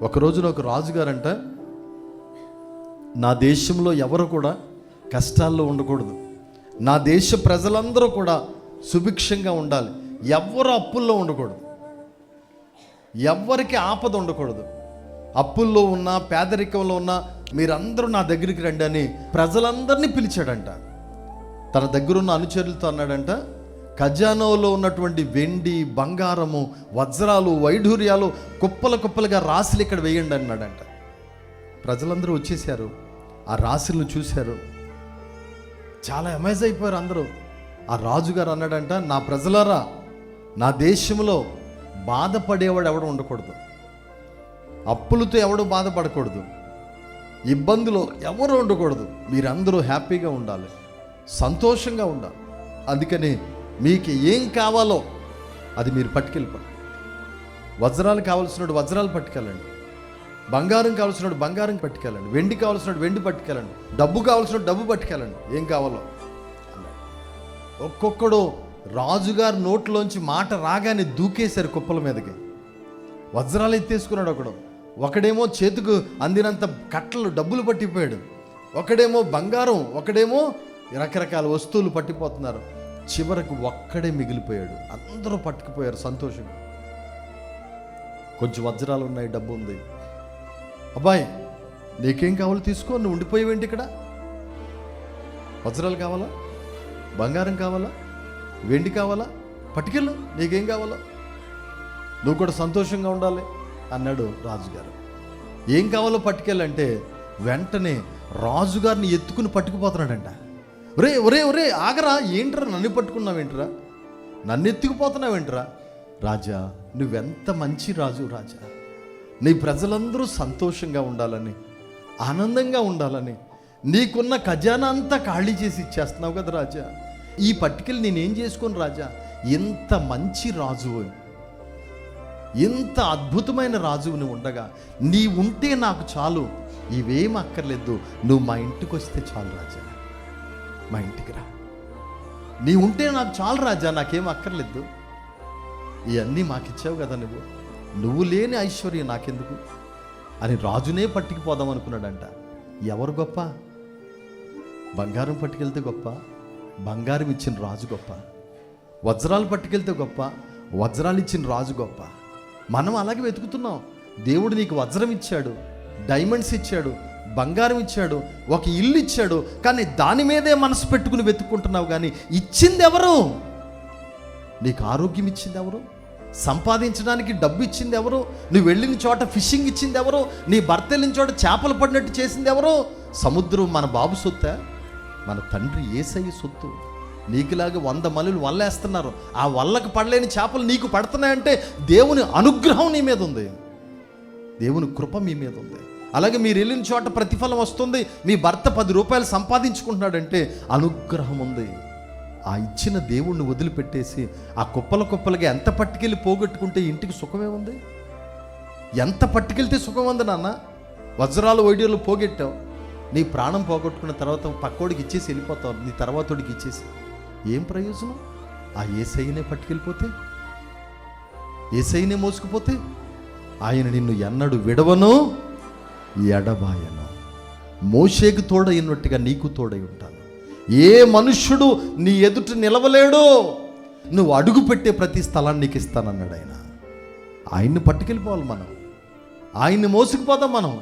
ఒక రోజున ఒక రాజుగారంట, నా దేశంలో ఎవరు కూడా కష్టాల్లో ఉండకూడదు, నా దేశ ప్రజలందరూ కూడా సుభిక్షంగా ఉండాలి, ఎవ్వరు అప్పుల్లో ఉండకూడదు, ఎవ్వరికి ఆపద ఉండకూడదు, అప్పుల్లో ఉన్న పేదరికంలో ఉన్న మీరందరూ నా దగ్గరికి రండి అని ప్రజలందరినీ పిలిచాడంట. తన దగ్గరున్న అనుచరులతో అన్నాడంట, ఖజానాలో ఉన్నటువంటి వెండి, బంగారము, వజ్రాలు, వైఢూర్యాలు కుప్పల కుప్పలుగా రాశులు ఇక్కడ వేయండి అన్నాడంట. ప్రజలందరూ వచ్చేసారు, ఆ రాశులను చూశారు, చాలా అమేజ్ అయిపోయారు అందరూ. ఆ రాజుగారు అన్నాడంట, నా ప్రజలారా, నా దేశంలో బాధపడేవాడు ఎవడు ఉండకూడదు, అప్పులతో ఎవడు బాధపడకూడదు, ఇబ్బందులు ఎవరు ఉండకూడదు, మీరందరూ హ్యాపీగా ఉండాలి, సంతోషంగా ఉండాలి. అందుకని మీకు ఏం కావాలో అది మీరు పట్టుకెళ్ళిపోండి. వజ్రాలు కావాల్సినోడు వజ్రాలు పట్టుకెళ్ళండి, బంగారం కావాల్సినోడు బంగారం పట్టుకెళ్ళండి, వెండి కావాల్సినోడు వెండి పట్టుకెళ్ళండి, డబ్బు కావాల్సినోడు డబ్బు పట్టుకెళ్ళండి, ఏం కావాలో అన్నాడు. ఒక్కొక్కడు రాజుగారి నోట్లోంచి మాట రాగానే దూకేశారు కుప్పల మీదకి. వజ్రాలు ఎత్తేసుకున్నాడు ఒకడేమో చేతుకు అందినంత కట్టలు డబ్బులు పట్టిపోయాడు, ఒకడేమో బంగారం, ఒకడేమో రకరకాల వస్తువులు పట్టిపోతున్నారు. చివరకు ఒక్కడే మిగిలిపోయాడు. అందరూ పట్టుకుపోయారు సంతోషంగా. కొంచెం వజ్రాలు ఉన్నాయి, డబ్బు ఉంది. అబ్బాయి, నీకేం కావాలో తీసుకో, నువ్వు ఉండిపోయేవేంటి ఇక్కడ? వజ్రాలు కావాలా, బంగారం కావాలా, వెండి కావాలా, పట్టుకెళ్ళు, నీకేం కావాలో, నువ్వు కూడా సంతోషంగా ఉండాలి అన్నాడు రాజుగారు. ఏం కావాలో పట్టుకెళ్ళంటే వెంటనే రాజుగారిని ఎత్తుకుని పట్టుకుపోతున్నాడంట. ఒరే ఒరే ఒరే ఆగరా, ఏంట్రా నన్ను పట్టుకున్నావేంట్రా, నన్ను ఎత్తుకుపోతున్నావేంట్రా? రాజా, నువ్వెంత మంచి రాజు రాజా, నీ ప్రజలందరూ సంతోషంగా ఉండాలని, ఆనందంగా ఉండాలని నీకున్న ఖజానా అంతా ఖాళీ చేసి ఇచ్చేస్తున్నావు కదా రాజా. ఈ పట్టుకెళ్ళి నేనేం చేసుకోను రాజా? ఎంత మంచి రాజువు, ఎంత అద్భుతమైన రాజువు నువ్వు ఉండగా, నీ ఉంటే నాకు చాలు, ఇవేం అక్కర్లేదు, నువ్వు మా ఇంటికి వస్తే చాలు రాజా, మా ఇంటికి రా, నీ ఉంటే నాకు చాలు రాజా, నాకేం అక్కర్లేదు, ఇవన్నీ మాకిచ్చావు కదా నువ్వు లేని ఐశ్వర్యం నాకెందుకు అని రాజునే పట్టుకుపోదాం అనుకున్నాడంట. ఎవరు గొప్ప? బంగారం పట్టుకెళ్తే గొప్ప, బంగారం ఇచ్చిన రాజు గొప్ప. వజ్రాలు పట్టుకెళ్తే గొప్ప, వజ్రాలు ఇచ్చిన రాజు గొప్ప. మనం అలాగే వెతుకుతున్నాం. దేవుడు నీకు వజ్రం ఇచ్చాడు, డైమండ్స్ ఇచ్చాడు, బంగారం ఇచ్చాడు, ఒక ఇల్లు ఇచ్చాడు, కానీ దాని మీదే మనసు పెట్టుకుని వెతుక్కుంటున్నావు. కానీ ఇచ్చింది ఎవరు? నీకు ఆరోగ్యం ఇచ్చింది ఎవరు? సంపాదించడానికి డబ్బు ఇచ్చింది ఎవరు? నువ్వు వెళ్ళిన చోట ఫిషింగ్ ఇచ్చింది ఎవరు? నీ భర్త వెళ్ళిన చోట చేపలు పడినట్టు చేసింది ఎవరు? సముద్రం మన బాబు సొత్తా? మన తండ్రి యేసయ్య సొత్తు. నీకులాగా 100 మలులు వల్లేస్తున్నారు, ఆ వల్లకు పడలేని చేపలు నీకు పడుతున్నాయంటే దేవుని అనుగ్రహం నీ మీద ఉంది, దేవుని కృప మీ మీద ఉంది. అలాగే మీరు వెళ్ళిన చోట ప్రతిఫలం వస్తుంది. మీ భర్త 10 రూపాయలు సంపాదించుకుంటున్నాడంటే అనుగ్రహం ఉంది. ఆ ఇచ్చిన దేవుణ్ణి వదిలిపెట్టేసి ఆ కుప్పలుగా ఎంత పట్టుకెళ్ళి పోగొట్టుకుంటే ఇంటికి సుఖమే ఉంది? ఎంత పట్టుకెళ్తే సుఖం ఉంది నాన్న? వజ్రాలు వైడ్యూలు పోగొట్టావు, నీ ప్రాణం పోగొట్టుకున్న తర్వాత పక్కోడికి ఇచ్చేసి వెళ్ళిపోతావు, నీ తర్వాతోడికి ఇచ్చేసి ఏం ప్రయోజనం? ఆ యేసయ్యనే పట్టుకెళ్ళిపోతే, యేసయ్యనే మోసుకుపోతే, ఆయన నిన్ను ఎన్నడు విడవను ఎడబాయను, మోషేకు తోడైనట్టుగా నీకు తోడై ఉంటాను. ఏ మనుష్యుడు నీ ఎదుట నిలవలేడు, నువ్వు అడుగు పెట్టే ప్రతి స్థలాన్ని నీకు ఇస్తానన్నాడు ఆయన. ఆయన్ని పట్టుకెళ్ళిపోవాలి మనం, ఆయన్ని మోసుకుపోదాం మనం.